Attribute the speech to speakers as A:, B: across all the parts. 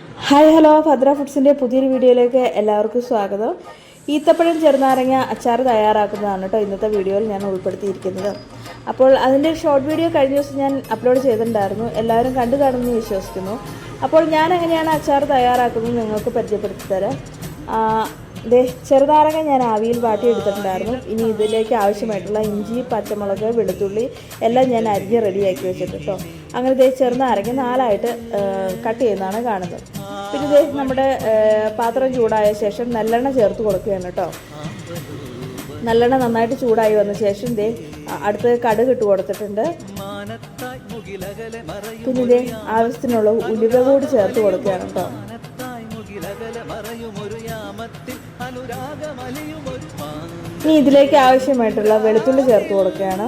A: Hi hello Bhadra ഫുഡ്സിൻ്റെ പുതിയൊരു വീഡിയോയിലേക്ക് എല്ലാവർക്കും സ്വാഗതം. ഈത്തപ്പഴം ചെറുനാരങ്ങ അച്ചാർ തയ്യാറാക്കുന്നതാണ് കേട്ടോ ഇന്നത്തെ വീഡിയോയിൽ ഞാൻ ഉൾപ്പെടുത്തിയിരിക്കുന്നത്. അപ്പോൾ അതിൻ്റെ ഷോർട്ട് വീഡിയോ കഴിഞ്ഞ ദിവസം ഞാൻ അപ്ലോഡ് ചെയ്തിട്ടുണ്ടായിരുന്നു. എല്ലാവരും കണ്ടു കാണുമെന്ന് വിശ്വസിക്കുന്നു. അപ്പോൾ ഞാൻ എങ്ങനെയാണ് അച്ചാർ തയ്യാറാക്കുന്നത് നിങ്ങൾക്ക് പരിചയപ്പെടുത്തി തരാം. ചെറുനാരങ്ങ ഞാൻ ആവിയിൽ വാട്ടിയെടുത്തിട്ടുണ്ടായിരുന്നു. ഇനി ഇതിലേക്ക് ആവശ്യമായിട്ടുള്ള ഇഞ്ചി, പച്ചമുളക്, വെളുത്തുള്ളി എല്ലാം ഞാൻ അരിഞ്ഞ് റെഡിയാക്കി വെച്ചിട്ട് കേട്ടോ. അങ്ങനെ ചെറുനാരങ്ങ 4ആയിട്ട് കട്ട് ചെയ്യുന്നതാണ് കാണുന്നത്. പിന്നെ നമ്മുടെ പാത്രം ചൂടായ ശേഷം നല്ലെണ്ണ ചേർത്ത് കൊടുക്കുകയാണ് കേട്ടോ. നല്ലെണ്ണ നന്നായിട്ട് ചൂടായി വന്ന ശേഷം അടുത്ത് കടുക് ഇട്ട് കൊടുത്തിട്ടുണ്ട്. പിന്നെ ആവശ്യത്തിനുള്ള ഉലുവ കൂടി ചേർത്ത് കൊടുക്കുകയാണ് കേട്ടോ. ഇനി ഇതിലേക്ക് ആവശ്യമായിട്ടുള്ള വെളുത്തുള്ളി ചേർത്ത് കൊടുക്കുകയാണ്.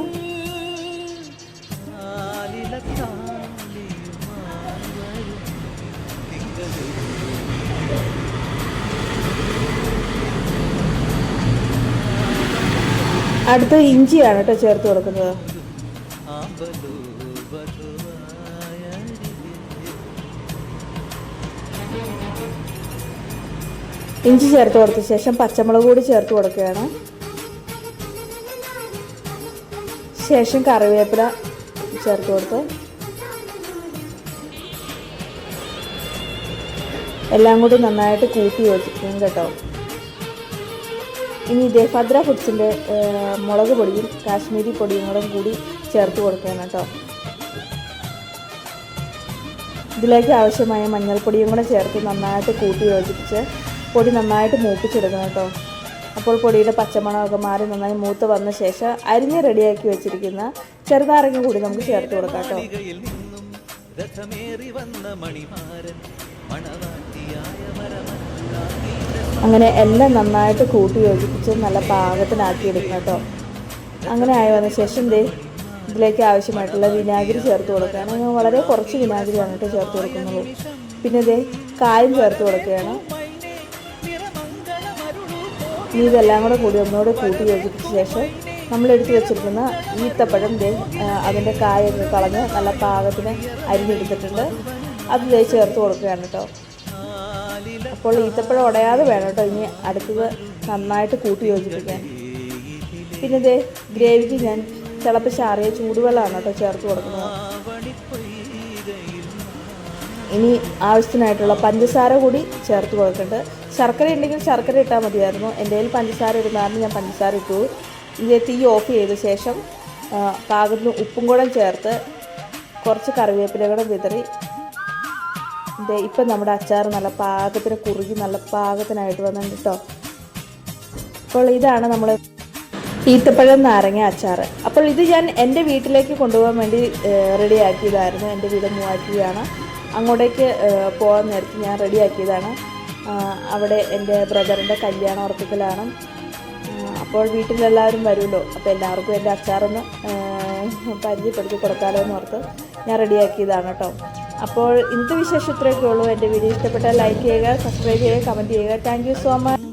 A: അടുത്ത ഇഞ്ചിയാണ് കേട്ടോ ചേർത്ത് കൊടുക്കുന്നത്. ഇഞ്ചി ചേർത്ത് കൊടുത്ത ശേഷം പച്ചമുളക് കൂടി ചേർത്ത് കൊടുക്കുകയാണ്. ശേഷം കറിവേപ്പില ചേർത്ത് കൊടുത്ത് എല്ലാം കൂടി നന്നായിട്ട് കൂട്ടി യോജിക്കും കേട്ടോ. ഇനി ഭദ്ര ഫുഡ്സിൻ്റെ മുളക് പൊടിയും കാശ്മീരി പൊടിയും കൂടി ചേർത്ത് കൊടുക്കുകയാണ് കേട്ടോ. ഇതിലേക്ക് ആവശ്യമായ മഞ്ഞൾപ്പൊടിയും കൂടെ ചേർത്ത് നന്നായിട്ട് കൂട്ടി യോജിപ്പിച്ച് പൊടി നന്നായിട്ട് മൂപ്പിച്ചെടുക്കണം കേട്ടോ. അപ്പോൾ പൊടിയുടെ പച്ചമണമൊക്കെ മാറി നന്നായി മൂത്ത് വന്ന ശേഷം അരിഞ്ഞ് റെഡിയാക്കി വെച്ചിരിക്കുന്ന ചെറുനാരങ്ങ കൂടി നമുക്ക് ചേർത്ത് കൊടുക്കാം കേട്ടോ. അങ്ങനെ എല്ലാം നന്നായിട്ട് കൂട്ടി യോജിപ്പിച്ച് നല്ല പാകത്തിനാക്കി എടുക്കണം കേട്ടോ. അങ്ങനെ ആയി വന്ന ശേഷം ഇതിലേക്ക് ആവശ്യമായിട്ടുള്ള വിനാഗിരി ചേർത്ത് കൊടുക്കുകയാണ്. ഞാൻ വളരെ കുറച്ച് വിനാഗിരിയാണ് കേട്ടോ ചേർത്ത് കൊടുക്കുന്നത്. പിന്നെ കായം ചേർത്ത് കൊടുക്കുകയാണ്. ഇനി ഇതെല്ലാം കൂടി ഒന്നുകൂടെ കൂട്ടി യോജിപ്പിച്ച ശേഷം നമ്മളെടുത്ത് വെച്ചിരിക്കുന്ന ഈത്തപ്പഴം അതിൻ്റെ കായൊക്കെ കളഞ്ഞ് നല്ല പാകത്തിന് അരിഞ്ഞെടുത്തിട്ടുണ്ട്. അത് ചേർത്ത് കൊടുക്കുകയാണ് കേട്ടോ. അപ്പോൾ ഈത്തപ്പഴം ഉടയാതെ വേണം കേട്ടോ ഇനി അടുത്തത് നന്നായിട്ട് കൂട്ടി യോജിപ്പിക്കാൻ. പിന്നെ ഗ്രേവിക്ക് ഞാൻ തിളപ്പിച്ചാറിയ ചൂടുവെള്ളമാണ് കേട്ടോ ചേർത്ത് കൊടുക്കുന്നത്. ഇനി ആവശ്യത്തിനായിട്ടുള്ള പഞ്ചസാര കൂടി ചേർത്ത് കൊടുക്കുന്നുണ്ട്. ശർക്കര ഉണ്ടെങ്കിൽ ശർക്കര ഇട്ടാൽ മതിയായിരുന്നു. എൻ്റെ കയ്യിൽ പഞ്ചസാര ഇടുന്നതാണ് ഞാൻ പഞ്ചസാര ഇട്ടു. ഇത് തീ ഓഫ് ചെയ്ത ശേഷം പാകത്തിന് ഉപ്പും കൂടെ ചേർത്ത് കുറച്ച് കറിവേപ്പില കൂടെ വിതറി ഇപ്പം നമ്മുടെ അച്ചാർ നല്ല പാകത്തിന് കുറുകി നല്ല പാകത്തിനായിട്ട് വന്നിട്ടുണ്ട് കേട്ടോ. അപ്പോൾ ഇതാണ് നമ്മൾ ഈത്തപ്പഴം നാരങ്ങ അച്ചാർ. അപ്പോൾ ഇത് ഞാൻ എൻ്റെ വീട്ടിലേക്ക് കൊണ്ടുപോകാൻ വേണ്ടി റെഡിയാക്കിയതായിരുന്നു. എൻ്റെ വീട് മൂവാറ്റുപുഴയാണ്. അങ്ങോട്ടേക്ക് പോകാൻ നേരത്ത് ഞാൻ റെഡിയാക്കിയതാണ്. അവിടെ എൻ്റെ ബ്രദറിൻ്റെ കല്യാണം ഉറപ്പിക്കലാണ്. അപ്പോൾ വീട്ടിലെല്ലാവരും വരുമല്ലോ. അപ്പോൾ എല്ലാവർക്കും എൻ്റെ അച്ചാറൊന്ന് പരിചയപ്പെടുത്തി കൊടുക്കാമല്ലോ എന്ന് ഓർത്ത് ഞാൻ റെഡിയാക്കിയതാണ് കേട്ടോ. അപ്പോൾ ഇന്നത്തെ വിശേഷം ഇത്രയൊക്കെ ഉള്ളൂ. എൻ്റെ വീഡിയോ ഇഷ്ടപ്പെട്ടാൽ ലൈക്ക് ചെയ്യുക, സബ്സ്ക്രൈബ് ചെയ്യുക, കമൻറ്റ് ചെയ്യുക. Thank you so much.